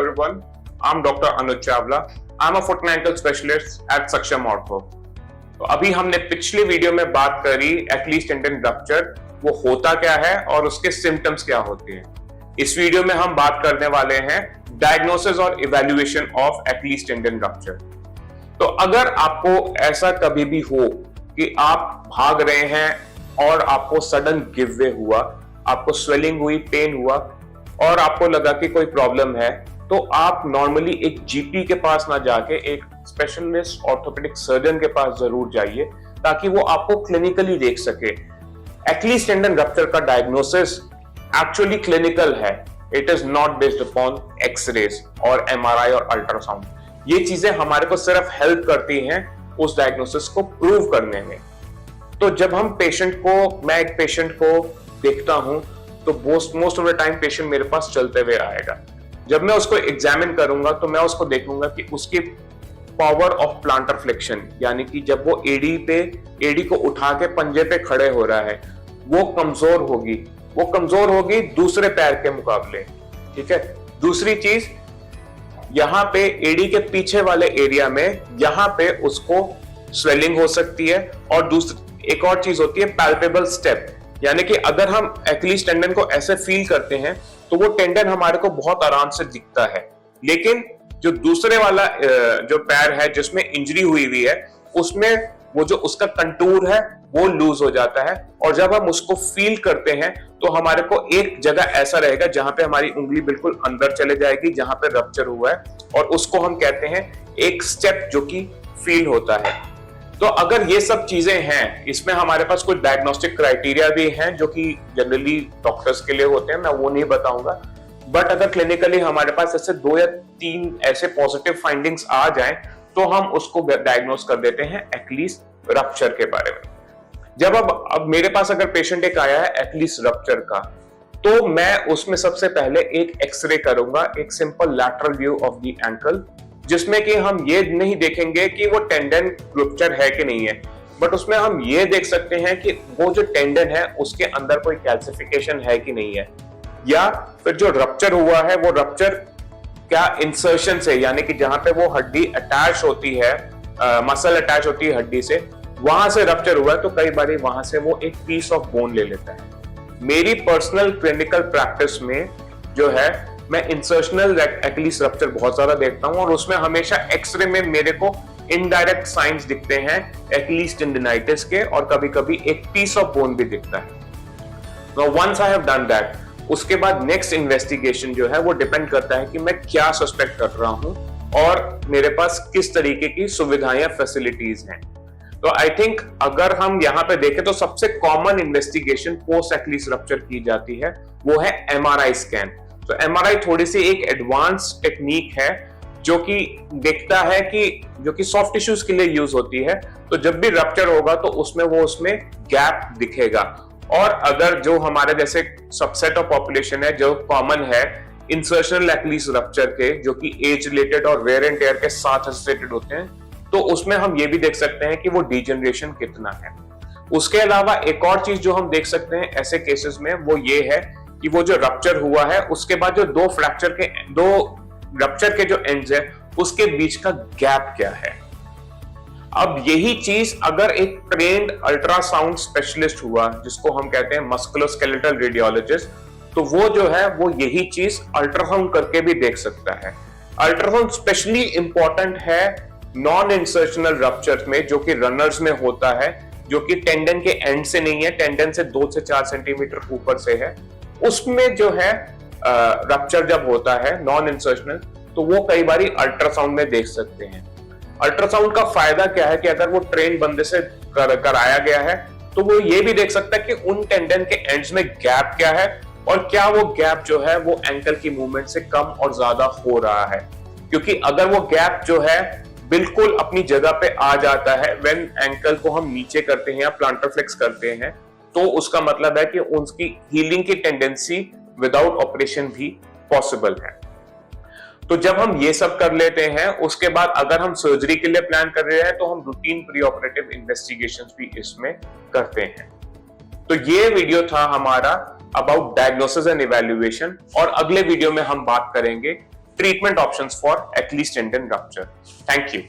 everyone. I'm Dr. Anuj Chawla. I'm a foot and ankle specialist at Saksham Ortho. तो अभी हमने पिछले video में बात करी एक्लीस टेंडन रप्चर, वो होता क्या है और उसके सिम्टम्स क्या होते हैं। इस वीडियो में हम बात करने वाले हैं डायग्नोसिस और evaluation of Achilles tendon rupture. तो अगर आपको ऐसा कभी भी हो कि आप भाग रहे हैं और आपको सडन गिव वे हुआ, आपको स्वेलिंग हुई, पेन हुआ और आपको लगा कि कोई प्रॉब्लम है, तो आप नॉर्मली एक जीपी के पास ना जाके एक स्पेशलिस्ट ऑर्थोपेडिक सर्जन के पास जरूर जाइए ताकि वो आपको क्लिनिकली देख सके। एक्लीस टेंडन रप्चर का डायग्नोसिस एक्चुअली क्लिनिकल है, it is not based upon x-rays और एमआरआई और अल्ट्रासाउंड। ये चीजें हमारे को सिर्फ हेल्प करती हैं उस डायग्नोसिस को प्रूव करने में। तो जब हम मैं एक पेशेंट को देखता हूं तो most of the time patient मेरे पास चलते हुए आएगा। जब मैं उसको एग्जामिन करूंगा तो मैं उसको देखूंगा कि उसकी पावर ऑफ प्लांटर फ्लेक्शन, यानी कि जब वो एडी को उठा के पंजे पे खड़े हो रहा है, वो कमजोर होगी दूसरे पैर के मुकाबले। ठीक है। दूसरी चीज, यहां पे एडी के पीछे वाले एरिया में यहां पे उसको स्वेलिंग हो सकती है। और एक और चीज होती है पैल्पेबल स्टेप, यानी कि अगर हम एक्लीस टेंडन को ऐसे फील करते हैं तो वो टेंडन हमारे को बहुत आराम से दिखता है, लेकिन जो दूसरे वाला जो पैर है जिसमें इंजरी हुई है, उसमें वो जो उसका कंटूर है वो लूज हो जाता है। और जब हम उसको फील करते हैं तो हमारे को एक जगह ऐसा रहेगा जहां पे हमारी उंगली बिल्कुल अंदर चले जाएगी, जहां पे रप्चर हुआ है, और उसको हम कहते हैं एक स्टेप जो कि फील होता है। तो अगर ये सब चीजें हैं, इसमें हमारे पास कुछ डायग्नोस्टिक क्राइटेरिया भी हैं जो कि जनरली डॉक्टर्स के लिए होते हैं, मैं वो नहीं बताऊंगा। बट अगर क्लिनिकली हमारे पास ऐसे 2 या 3 ऐसे पॉजिटिव फाइंडिंग्स आ जाएं तो हम उसको डायग्नोस कर देते हैं एक्लीस रप्चर के बारे में। जब अब मेरे पास अगर पेशेंट एक आया है एक्लीस रप्चर का, तो मैं उसमें सबसे पहले एक एक्सरे करूंगा, एक simple lateral view of the ankle, जिसमें कि हम ये नहीं देखेंगे कि वो टेंडन रप्चर है कि नहीं है, बट उसमें हम ये देख सकते हैं कि वो जो टेंडन है उसके अंदर कोई कैल्सिफिकेशन है कि नहीं है, या फिर जो रप्चर हुआ है वो रप्चर क्या इंसर्शन से, यानी कि जहां पे वो हड्डी अटैच होती है, मसल अटैच होती है हड्डी से, वहां से रप्चर हुआ है। तो कई बार वहां से वो एक पीस ऑफ बोन ले लेता है। मेरी पर्सनल क्लिनिकल प्रैक्टिस में जो है, मैं इंसर्शनल एक्लीस रप्चर बहुत ज्यादा देखता हूं और उसमें हमेशा एक्सरे में मेरे को इनडायरेक्ट साइंस दिखते हैं एक्लीस टेंडिनाइटिस के, और कभी कभी एक पीस ऑफ बोन भी दिखता है। Now, once I have done that, उसके बाद नेक्स्ट इन्वेस्टिगेशन जो है वो डिपेंड करता है कि मैं क्या सस्पेक्ट कर रहा हूं और मेरे पास किस तरीके की सुविधाएं या फैसिलिटीज हैं। तो आई थिंक अगर हम यहाँ पे देखें तो सबसे common investigation post Achilles rupture की जाती है, वो है एमआरआई स्कैन। तो एमआरआई थोड़ी सी एक एडवांस टेक्निक है जो कि देखता है कि जो कि सॉफ्ट टिश्यूज के लिए यूज होती है। तो जब भी रप्चर होगा तो उसमें गैप दिखेगा। और अगर जो हमारे जैसे सबसेट ऑफ पॉपुलेशन है जो कॉमन है इंसर्शनल एक्लीस रप्चर के, जो कि एज रिलेटेड और वेयर एंड टेयर के साथ एसोसिएटेड होते हैं, तो उसमें हम ये भी देख सकते हैं कि वो डिजेनरेशन कितना है। उसके अलावा एक और चीज जो हम देख सकते हैं ऐसे केसेस में, वो ये है कि वो जो रप्चर हुआ है उसके बाद जो दो रप्चर के जो एंड्स है उसके बीच का गैप क्या है। अब यही चीज अगर एक ट्रेन्ड अल्ट्रासाउंड स्पेशलिस्ट हुआ, जिसको हम कहते हैं मस्कुलोस्केलेटल रेडियोलॉजिस्ट, तो वो जो है वो यही चीज अल्ट्रासाउंड करके भी देख सकता है। अल्ट्रासाउंड स्पेशली इंपॉर्टेंट है नॉन इंसर्शनल रप्चर में, जो कि रनर्स में होता है, जो कि टेंडन के एंड से नहीं है, टेंडन से 2 से 4 सेंटीमीटर ऊपर से है। उसमें जो है रप्चर जब होता है नॉन इंसर्शनल, तो वो कई बार अल्ट्रासाउंड में देख सकते हैं। अल्ट्रासाउंड का फायदा क्या है कि अगर वो ट्रेन बंदे से कराया गया है तो वो ये भी देख सकता है कि उन टेंडन के एंड्स में गैप क्या है और क्या वो गैप जो है वो एंकल की मूवमेंट से कम और ज्यादा हो रहा है। क्योंकि अगर वो गैप जो है बिल्कुल अपनी जगह पे आ जाता है व्हेन एंकल को हम नीचे करते हैं या प्लांटर फ्लेक्स करते हैं, तो उसका मतलब है कि उसकी हीलिंग की टेंडेंसी विदाउट ऑपरेशन भी पॉसिबल है। तो जब हम ये सब कर लेते हैं, उसके बाद अगर हम सर्जरी के लिए प्लान कर रहे हैं तो हम रूटीन प्री ऑपरेटिव इन्वेस्टिगेशंस भी इसमें करते हैं। तो ये वीडियो था हमारा अबाउट डायग्नोसिस एंड इवैल्यूएशन, और अगले वीडियो में हम बात करेंगे treatment options for Achilles tendon rupture. Thank you.